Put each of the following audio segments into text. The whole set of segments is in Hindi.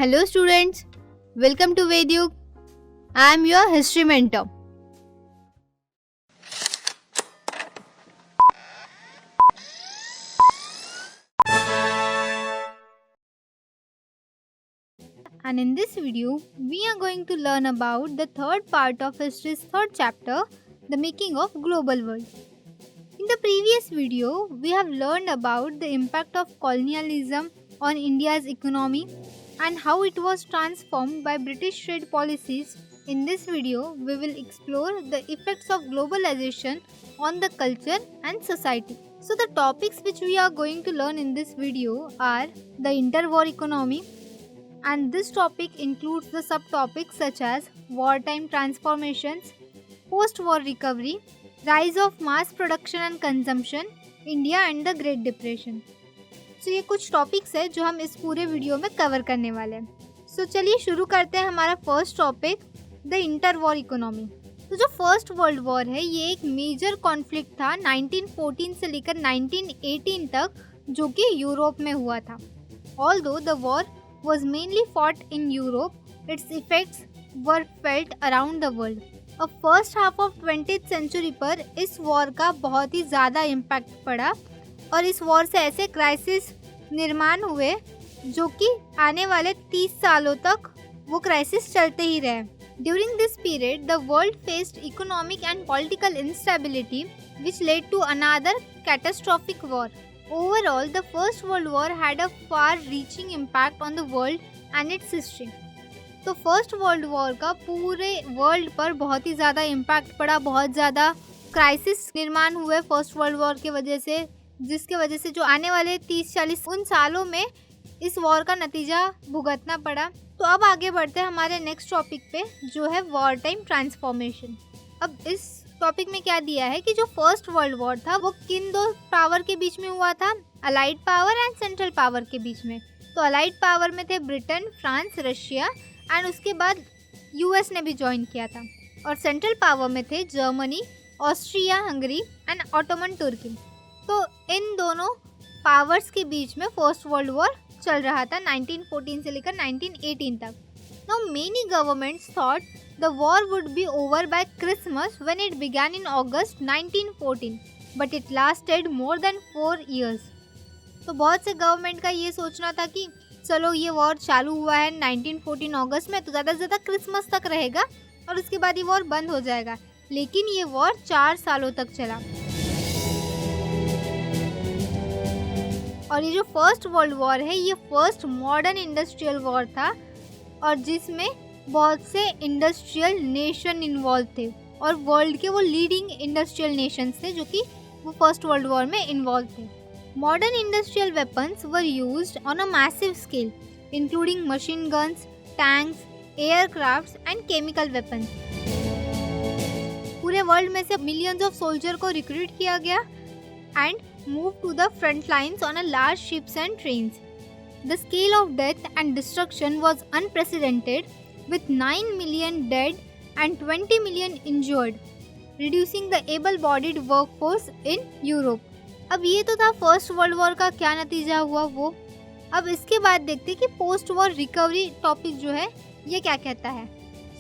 Hello students, welcome to Vedyug. I am your history mentor. And in this video, we are going to learn about the third part of history's third chapter, the making of global world. In the previous video, we have learned about the impact of colonialism on India's economy and how it was transformed by British trade policies. In this video, we will explore the effects of globalization on the culture and society. So the topics which we are going to learn in this video are the interwar economy, and this topic includes the subtopics such as wartime transformations, post-war recovery, rise of mass production and consumption, India and the Great Depression. तो ये कुछ टॉपिक्स है जो हम इस पूरे वीडियो में कवर करने वाले हैं। सो चलिए शुरू करते हैं हमारा first topic, the inter war economy. तो जो फर्स्ट वर्ल्ड वॉर है ये एक मेजर कॉन्फ्लिक्ट था 1914 से लेकर 1918 तक, जो कि यूरोप में हुआ था। Although the war was mainly fought in Europe, its effects were felt around the world. अब first half of 20th century पर इस वॉर का बहुत ही ज़्यादा इम्पैक्ट पड़ा और इस वॉर से ऐसे क्राइसिस निर्माण हुए जो कि आने वाले 30 सालों तक वो क्राइसिस चलते ही रहे। During this period the world faced economic and political instability which led to another catastrophic war. Overall the first world war had a far reaching impact on the world and its history. तो फर्स्ट वर्ल्ड वॉर का पूरे वर्ल्ड पर बहुत ही ज़्यादा इम्पैक्ट पड़ा, बहुत ज़्यादा क्राइसिस निर्माण हुए फर्स्ट वर्ल्ड वॉर के वजह से, जिसके वजह से जो आने वाले 30-40 उन सालों में इस वॉर का नतीजा भुगतना पड़ा। तो अब आगे बढ़ते हैं हमारे नेक्स्ट टॉपिक पे, जो है वॉर टाइम ट्रांसफॉर्मेशन। अब इस टॉपिक में क्या दिया है कि जो फर्स्ट वर्ल्ड वॉर था वो किन दो पावर के बीच में हुआ था, allied power and central power के बीच में। तो अलाइड पावर में थे ब्रिटेन, फ्रांस, रशिया एंड उसके बाद यूएस ने भी ज्वाइन किया था। और सेंट्रल पावर में थे Germany, Austria Hungary and Ottoman तुर्की। तो इन दोनों पावर्स के बीच में फर्स्ट वर्ल्ड वॉर चल रहा था 1914 से लेकर 1918 तक। Now many governments thought the war would be over by Christmas when it began in August 1914, but it lasted more than 4 years। तो बहुत से गवर्नमेंट का ये सोचना था कि चलो ये वॉर चालू हुआ है 1914 अगस्त में, तो ज़्यादा से ज़्यादा क्रिसमस तक रहेगा और उसके बाद ये वॉर बंद हो जाएगा, लेकिन ये वॉर 4 सालों तक चला। और ये जो फर्स्ट वर्ल्ड वॉर है ये फर्स्ट मॉडर्न इंडस्ट्रियल वॉर था और जिसमें बहुत से इंडस्ट्रियल नेशन इन्वॉल्व थे और वर्ल्ड के वो लीडिंग इंडस्ट्रियल नेशंस थे जो कि वो फर्स्ट वर्ल्ड वॉर में इन्वॉल्व थे। Modern industrial weapons were used on a massive scale including machine guns, tanks, aircrafts and chemical weapons. पूरे वर्ल्ड में से मिलियंस ऑफ सोल्जर को रिक्रूट किया गया and moved to the front lines on a large ships and trains. The scale of death and destruction was unprecedented, with 9 million dead and 20 million injured, reducing the able-bodied workforce in Europe. अब ये तो था फर्स्ट वर्ल्ड वॉर का क्या नतीजा हुआ वो। अब इसके बाद देखते कि पोस्ट वॉर रिकवरी टॉपिक जो है ये क्या कहता है।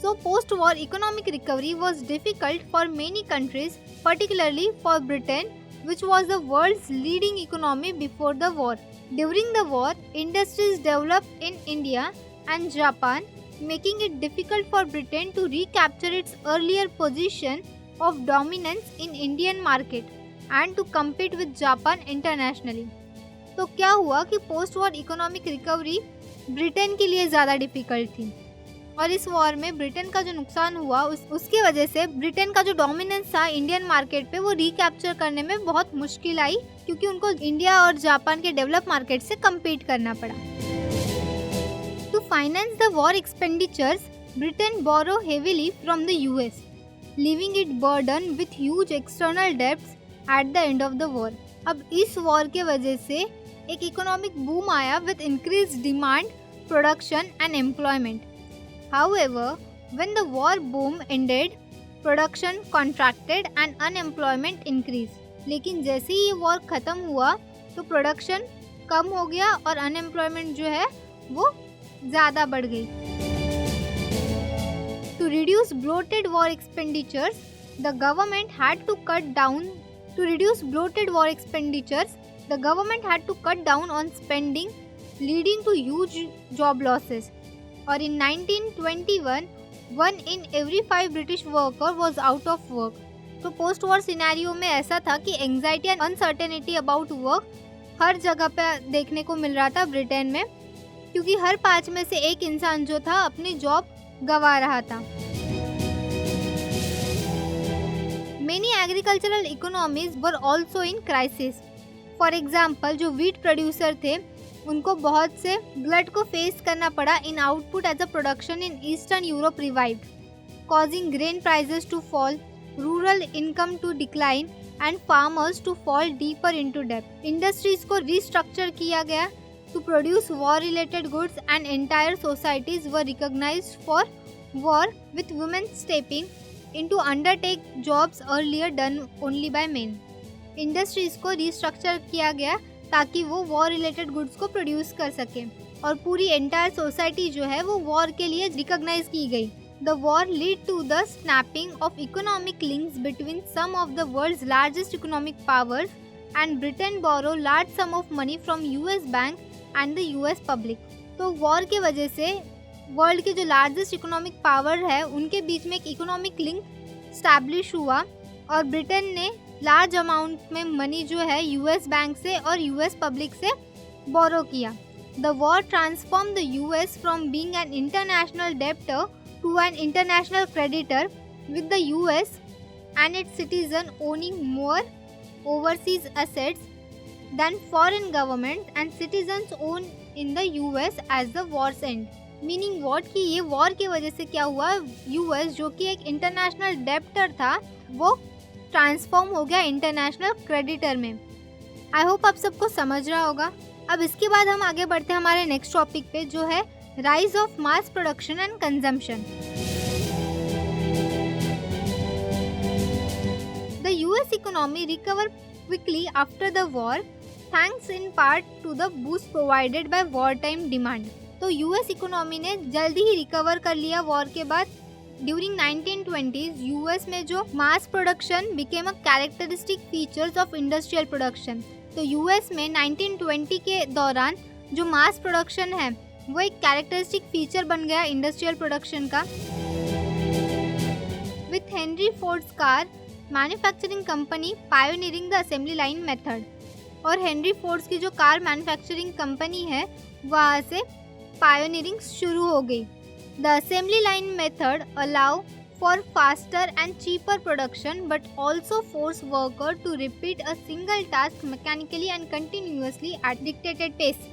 So post-war economic recovery was difficult for many countries, particularly for Britain, which was the world's leading economy before the war. During the war, industries developed in India and Japan, making it difficult for Britain to recapture its earlier position of dominance in Indian market and to compete with Japan internationally. तो क्या हुआ कि post war economic recovery Britain के लिए ज़्यादा डिफ़िकल्ट थी और इस वॉर में ब्रिटेन का जो नुकसान हुआ उसकी वजह से ब्रिटेन का जो डोमिनेंस था इंडियन मार्केट पे वो रिकैप्चर करने में बहुत मुश्किल आई, क्योंकि उनको इंडिया और जापान के डेवलप मार्केट से कम्पीट करना पड़ा। To finance the war expenditures Britain borrow heavily from the US, leaving it burden with huge external debts at the end of the war. अब इस वॉर के वजह से एक इकोनॉमिक बूम आया with increase demand, production and employment. However, when the war boom ended, production contracted and unemployment increased. लेकिन जैसे ही ये वॉर ख़त्म हुआ तो प्रोडक्शन कम हो गया और अनएम्प्लॉयमेंट जो है वो ज़्यादा बढ़ गई। To reduce bloated war expenditures, the government had to cut down on spending, leading to huge job losses. और in 1921, 1 in every 5 British worker was out of work. तो पोस्ट वॉर सिनेरियो में ऐसा था कि anxiety and uncertainty about work हर जगह पे देखने को मिल रहा था ब्रिटेन में, क्योंकि हर 5 में से एक इंसान जो था अपनी जॉब गंवा रहा था। Many agricultural economies were also in crisis. For example, जो वीट प्रोड्यूसर थे उनको बहुत से ग्लट को फेस करना पड़ा in output as a production in eastern Europe revived, causing grain prices to fall, rural income to decline and farmers to fall deeper into डेब्ट। इंडस्ट्रीज को रीस्ट्रक्चर किया गया to produce war related goods and entire societies were recognised for war with women stepping into undertake jobs earlier done only by main. Industries को रीस्ट्रक्चर किया गया ताकि वो वॉर रिलेटेड गुड्स को प्रोड्यूस कर सके और पूरी एंटायर सोसाइटी जो है वो वॉर के लिए रिकॉग्नाइज की गई। The war led to the snapping of economic links between some of the world's largest economic powers, and Britain borrowed large sum of money from US bank and the US public. तो वॉर के वजह से वर्ल्ड के जो लार्जेस्ट इकोनॉमिक पावर है उनके बीच में एक इकोनॉमिक लिंक स्टैब्लिश हुआ और ब्रिटेन ने लार्ज अमाउंट में मनी जो है यूएस बैंक से और यूएस पब्लिक से बोरो किया। The war transform the US from being an international debtor to an international creditor, with the US and its citizens owning more overseas assets than foreign government and citizens own in the US as the war's end. Meaning what कि ये वॉर की वजह से क्या हुआ, US जो कि एक इंटरनेशनल डेब्टर था वो ट्रांसफॉर्म हो गया इंटरनेशनल क्रेडिटर में। आई होप आप सबको समझ रहा होगा। अब इसके बाद हम आगे बढ़ते हैं हमारे नेक्स्ट टॉपिक पे जो है Rise of mass production and consumption. The US economy recovered quickly after the war, thanks in part to the boost provided by wartime demand. तो US इकोनॉमी ने जल्दी ही रिकवर कर लिया वॉर के बाद। ड्यूरिंग 1920s US में जो mass production became a characteristic features of industrial production. तो US में 1920 के दौरान जो मास प्रोडक्शन है वो एक कैरेक्टरिस्टिक फीचर बन गया इंडस्ट्रियल प्रोडक्शन का। With Henry Fords car manufacturing company pioneering the assembly line method, और हेनरी फोर्ड्स की जो कार मैन्युफैक्चरिंग कंपनी है वहाँ से पायोनियरिंग शुरू हो गई। The assembly line method allow for faster and cheaper production but also force worker to repeat a single task mechanically and continuously at dictated pace.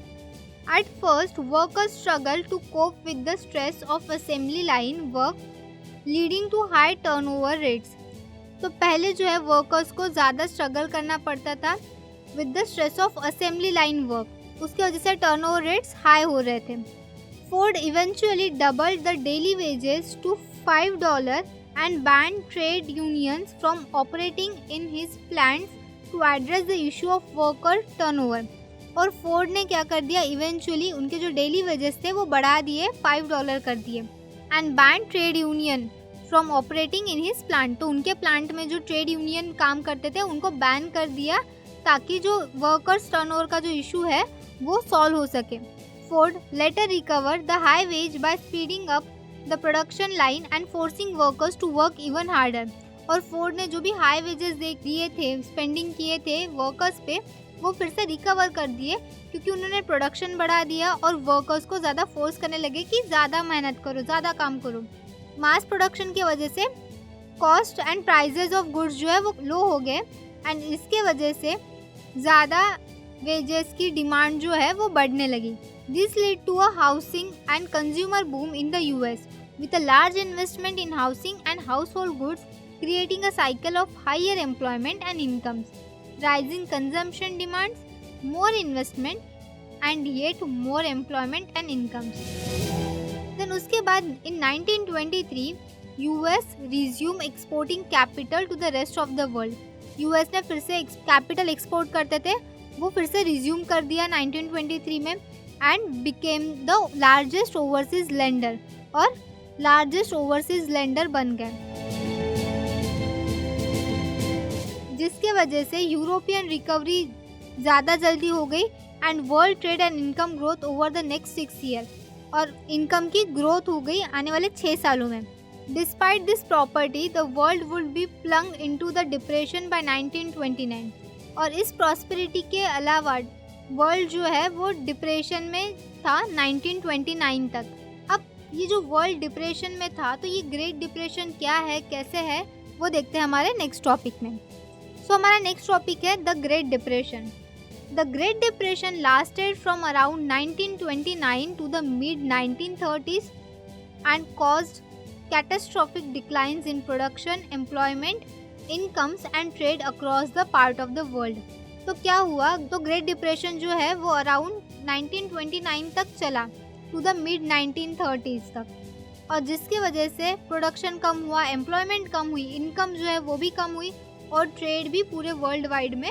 At first, workers struggled to cope with the stress of assembly line work, leading to high turnover rates. तो पहले जो है वर्कर्स को ज़्यादा स्ट्रगल करना पड़ता था with the stress of assembly line work, उसकी वजह से टर्नओवर रेट्स हाई हो रहे थे। Ford eventually doubled the daily wages to $5 and banned trade unions from operating in his plants to address the issue of worker turnover. और फोर्ड ने क्या कर दिया, इवेंचुअली उनके जो डेली वेजेस थे वो बढ़ा दिए, $5 कर दिए। And ban trade union from operating in his plant, तो उनके प्लांट में जो ट्रेड यूनियन काम करते थे उनको बैन कर दिया ताकि जो वर्कर्स टर्नओवर का जो इशू है वो सॉल्व हो सके। Ford later recover the high wage by speeding up the production line and forcing workers to work even harder. और फोर्ड ने जो भी हाई वेजेस दिए थे, स्पेंडिंग किए थे वर्कर्स पे, वो फिर से रिकवर कर दिए क्योंकि उन्होंने प्रोडक्शन बढ़ा दिया और वर्कर्स को ज़्यादा फोर्स करने लगे कि ज़्यादा मेहनत करो, ज़्यादा काम करो। मास प्रोडक्शन की वजह से cost and prizes of goods जो है वो लो हो गए एंड इसके वजह से ज़्यादा वेजेस की डिमांड जो है वो बढ़ने लगी। This lead to a housing and consumer boom in the US with a large investment in housing and household goods, creating a cycle of higher employment and incomes, rising consumption demands, more investment and yet more employment and incomes. Then उसके बाद in 1923 US resumed exporting capital to the rest of the world. US ने फिर से कैपिटल एक्सपोर्ट करते थे वो फिर से रिज्यूम कर दिया 1923 में। And became the largest overseas lender, और लार्जेस्ट ओवरसीज लेंडर बन गए, जिसके वजह से यूरोपियन रिकवरी ज़्यादा जल्दी हो गई and world trade and income growth over the next 6 year, और इनकम की ग्रोथ हो गई आने वाले 6 सालों में। Despite this property the world would be plunge into the depression by 1929, और इस प्रॉस्पेरिटी के अलावा वर्ल्ड जो है वो डिप्रेशन में था 1929 तक। अब ये जो वर्ल्ड डिप्रेशन में था, तो ये ग्रेट डिप्रेशन क्या है, कैसे है, वो देखते हैं हमारे नेक्स्ट टॉपिक में। सो हमारा नेक्स्ट टॉपिक है the great depression. The great depression lasted from around 1929 to the mid 1930s and caused catastrophic declines in production, employment, incomes and trade across the part of the world। तो क्या हुआ, तो ग्रेट डिप्रेशन जो है वो अराउंड 1929 तक चला टू द मिड 1930s तक, और जिसकी वजह से प्रोडक्शन कम हुआ, एम्प्लॉयमेंट कम हुई, इनकम जो है वो भी कम हुई, और ट्रेड भी पूरे वर्ल्ड वाइड में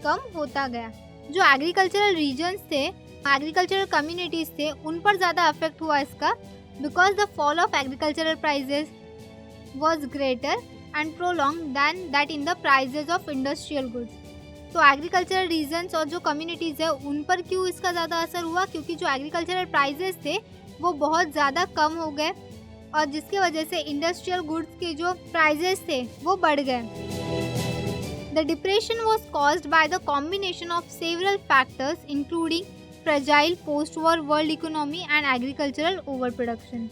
कम होता गया। जो एग्रीकल्चरल रीजन्स थे, एग्रीकल्चरल कम्युनिटीज़ थे, उन पर ज़्यादा अफेक्ट हुआ इसका, because the fall of agricultural prices was greater and prolonged than that in the prices of industrial goods। तो एग्रीकल्चरल रीजन्स और जो कम्युनिटीज़ है उन पर क्यों इसका ज़्यादा असर हुआ, क्योंकि जो एग्रीकल्चरल प्राइजेस थे वो बहुत ज़्यादा कम हो गए, और जिसके वजह से इंडस्ट्रियल गुड्स के जो प्राइजेस थे वो बढ़ गए। The depression was caused by the combination of several factors including fragile post war world economy and agricultural over production.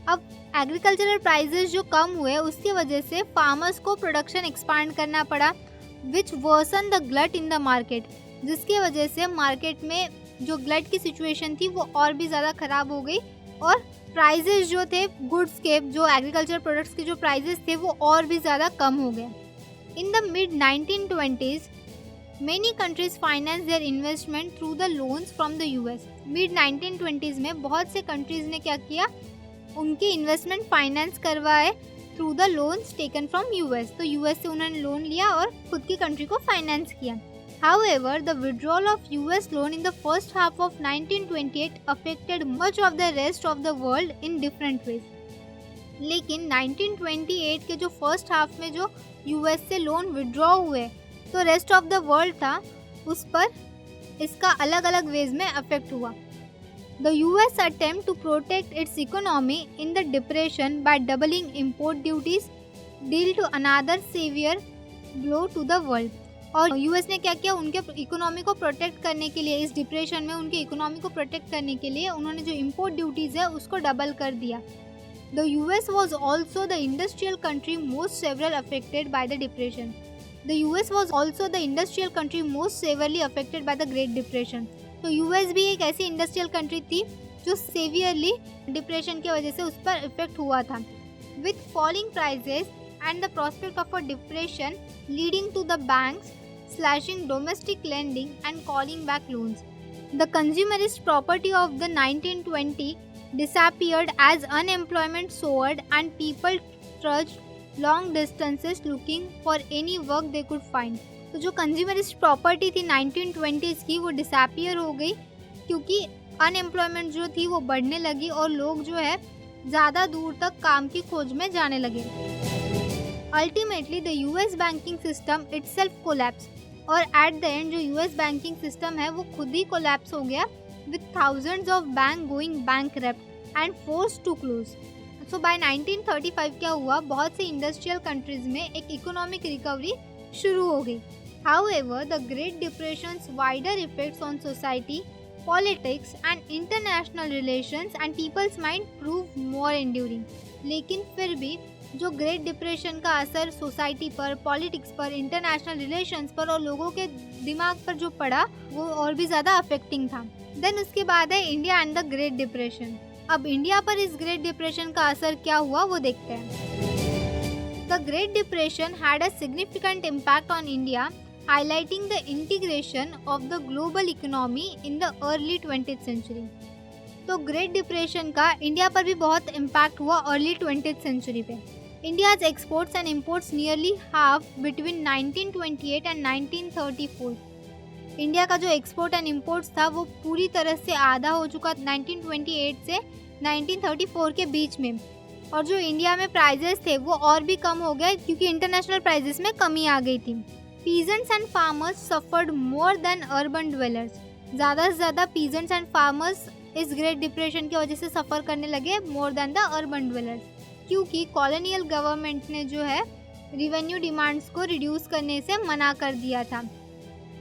अब एग्रीकल्चरल प्राइजेस जो कम हुए उसकी वजह से फार्मर्स को प्रोडक्शन एक्सपांड करना पड़ा, which worsen the glut in the market, जिसकी वजह से मार्केट में जो ग्लट की सिचुएशन थी वो और भी ज़्यादा ख़राब हो गई, और प्राइजेस जो थे गुड्स के, जो एग्रीकल्चर प्रोडक्ट्स के जो प्राइजेस थे वो और भी ज़्यादा कम हो गए। In the mid 1920s Many countries finance their investment through the loans from the US। Mid 1920s में बहुत से कंट्रीज ने क्या किया, उनके इन्वेस्टमेंट फाइनेंस करवाए through the loans taken from US. तो यूएस से उन्होंने लोन लिया और खुद की कंट्री को फाइनेंस किया। However, the withdrawal of US loan in the first half of 1928 affected much of the rest of the world in different ways। लेकिन 1928 के जो फर्स्ट हाफ में जो यूएस से लोन विड्रॉ हुए, तो रेस्ट ऑफ द वर्ल्ड था, उस पर इसका अलग अलग वेज में अफेक्ट हुआ। The US attempt to protect its economy in the depression by doubling import duties deal to another severe blow to the world. और यूएस ने क्या किया, उनके इकोनॉमी को प्रोटेक्ट करने के लिए, इस डिप्रेशन में उनके इकोनॉमी को प्रोटेक्ट करने के लिए उन्होंने जो इम्पोर्ट ड्यूटीज़ है उसको डबल कर दिया। The US was also the industrial country most several affected by the depression. The US was also the industrial country most severely affected by the Great Depression। तो US भी एक ऐसी इंडस्ट्रियल कंट्री थी जो सेवियरली डिप्रेशन की वजह से उस पर इफेक्ट हुआ था। With falling prices and the prospect of a depression leading to the banks slashing domestic lending and calling back loans, the consumerist property of the 1920 disappeared as unemployment soared and people trudged long distances looking for any work they could find. तो जो कंज्यूमरिस्ट प्रॉपर्टी थी 1920s की वो डिसअपियर हो गई, क्योंकि अनएम्प्लॉयमेंट जो थी वो बढ़ने लगी और लोग जो है ज़्यादा दूर तक काम की खोज में जाने लगे। Ultimately the US banking system itself collapse, और एट द एंड जो यूएस बैंकिंग सिस्टम है वो खुद ही कोलैप्स हो गया, with thousands of bank going bankrupt and forced to close. So by 1935 क्या हुआ, बहुत से इंडस्ट्रियल कंट्रीज में एक इकोनॉमिक रिकवरी शुरू हो गई। However the great depressions wider effects on society, politics and international relations and people's mind prove more enduring. लेकिन फिर भी जो ग्रेट डिप्रेशन का असर सोसाइटी पर, पॉलिटिक्स पर, इंटरनेशनल रिलेशंस पर और लोगों के दिमाग पर जो पड़ा वो और भी ज़्यादा अफेक्टिंग था। देन उसके बाद है India and the great depression. अब इंडिया पर इस ग्रेट डिप्रेशन का असर क्या हुआ वो देखते हैं। The great depression had a significant impact on India, highlighting the integration of the global economy in the early 20th century. तो ग्रेट डिप्रेशन का इंडिया पर भी बहुत इम्पैक्ट हुआ अर्ली 20th सेंचुरी पे। India's exports and imports nearly half between 1928 and 1934। India का जो एक्सपोर्ट एंड इम्पोर्ट्स था वो पूरी तरह से आधा हो चुका 1928 से 1934 के बीच में। और जो इंडिया में प्राइजेस थे वो और भी कम हो गए क्योंकि इंटरनेशनल प्राइजेस में कमी आ गई थी। Peasants and farmers suffered more than urban dwellers. ज़्यादा से ज़्यादा पीजेंट्स एंड फार्मर्स इस ग्रेट डिप्रेशन की वजह से सफ़र करने लगे more than the urban dwellers, क्योंकि कॉलोनियल गवर्नमेंट ने जो है रिवेन्यू डिमांड्स को रिड्यूस करने से मना कर दिया था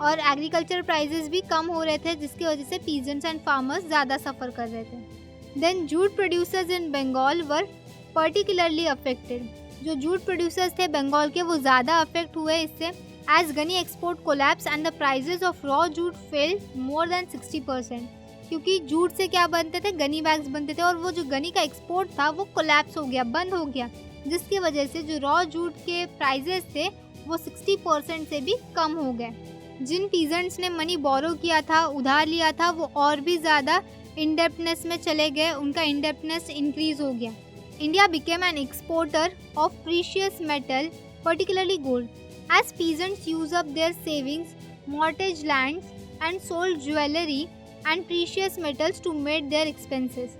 और एग्रीकल्चर प्राइजेस भी कम हो रहे थे, जिसकी वजह से पीजेंट्स एंड फार्मर्स ज़्यादा सफ़र कर रहे थे। Then jute producers in Bengal were particularly affected. जो जूट प्रोड्यूसर्स थे बंगाल के वो ज़्यादा अफेक्ट हुए इससे, as gunny export collapse and the prices of raw jute fell more than 60%। क्योंकि जूट से क्या बनते थे, गनी बैग्स बनते थे, और वो जो गनी का एक्सपोर्ट था वो कोलैप्स हो गया, बंद हो गया, जिसकी वजह से जो रॉ जूट के प्राइजेस थे वो 60% से भी कम हो गए। जिन पीजेंट्स ने मनी बोरो किया था, उधार लिया था, वो और भी ज़्यादा इंडेप्टनेस में चले गए, उनका इंडेप्टनेस इंक्रीज हो गया। India became an exporter of precious metal, particularly gold, as peasants use up their savings, mortgage lands and sold jewellery and precious metals to meet their expenses.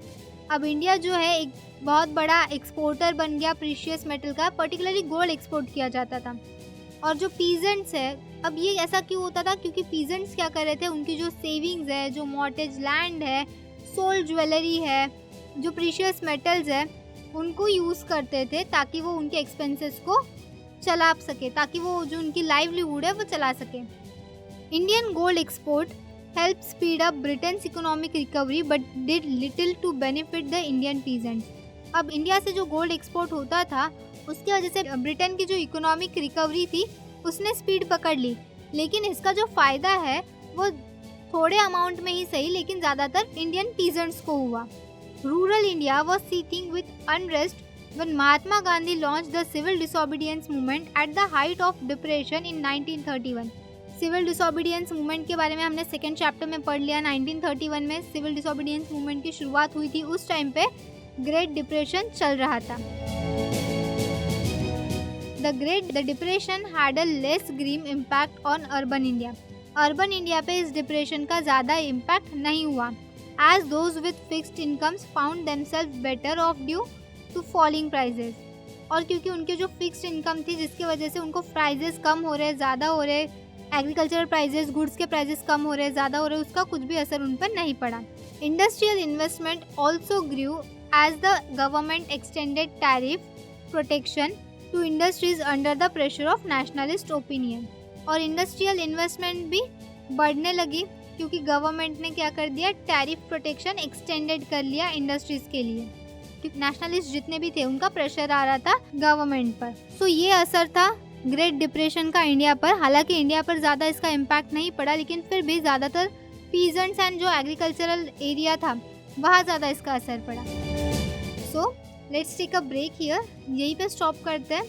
अब इंडिया जो है एक बहुत बड़ा एक्सपोर्टर बन गया प्रीशियस मेटल का, पर्टिकुलरली गोल्ड एक्सपोर्ट किया जाता था। और जो पीजेंट्स है, अब ये ऐसा क्यों होता था, क्योंकि पीजेंट्स क्या कर रहे थे, उनकी जो सेविंग्स है, जो मॉर्टेज लैंड है, सोल्ड ज्वेलरी है, जो प्रीशियस मेटल्स है, उनको यूज़ करते थे ताकि वो उनके एक्सपेंसेस को चला सके, ताकि वो जो उनकी लाइवलीहुड है वो चला सके। Indian gold export helped speed up Britain's economic recovery but did little to benefit the Indian peasants। अब इंडिया से जो गोल्ड एक्सपोर्ट होता था उसकी वजह से ब्रिटेन की जो इकोनॉमिक रिकवरी थी उसने स्पीड पकड़ ली, लेकिन इसका जो फ़ायदा है वो थोड़े अमाउंट में ही सही, लेकिन ज़्यादातर इंडियन पीजेंट्स को हुआ। Rural India was seething with unrest when Mahatma Gandhi launched the civil disobedience movement at the height of depression in 1931। Civil disobedience movement के बारे में हमने सेकेंड चैप्टर में पढ़ लिया। 1931 में सिविल डिसोबीडियंस मूवमेंट की शुरुआत हुई थी, उस टाइम पे ग्रेट डिप्रेशन चल रहा था। The depression had a less grim impact on urban India. Urban India पे इस डिप्रेशन का ज़्यादा इम्पैक्ट नहीं हुआ, as those with fixed incomes found themselves better off due to falling prices. और क्योंकि उनके जो फिक्स्ड इनकम थी जिसकी वजह से उनको प्राइजेस कम हो रहे, ज़्यादा हो रहे, एग्रीकल्चरल प्राइजेस, गुड्स के प्राइजेस कम हो रहे, ज़्यादा हो रहे, उसका कुछ भी असर उन पर नहीं पड़ा। Industrial investment also grew as the government extended tariff protection to industries under the pressure of nationalist opinion. और इंडस्ट्रियल इन्वेस्टमेंट भी बढ़ने लगी क्योंकि गवर्नमेंट ने क्या कर दिया, टैरिफ प्रोटेक्शन एक्सटेंडेड कर लिया इंडस्ट्रीज के लिए, क्योंकि नेशनलिस्ट जितने भी थे उनका प्रेशर आ रहा था गवर्नमेंट पर। सो ये असर था ग्रेट डिप्रेशन का इंडिया पर। हालांकि इंडिया पर ज़्यादा इसका इम्पैक्ट नहीं पड़ा, लेकिन फिर भी ज़्यादातर पीजेंट्स एंड जो एग्रीकल्चरल एरिया था वहाँ ज़्यादा इसका असर पड़ा। So let's take a break here, यहीं पे स्टॉप करते हैं।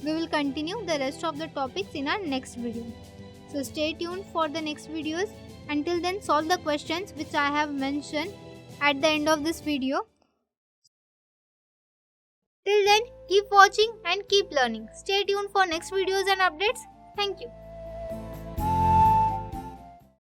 We will continue the rest of the topics in our next video. So stay tuned for the next videos. Until then, solve the questions which I have mentioned at the end of this video. Till then, keep watching and keep learning. Stay tuned for next videos and updates. Thank you.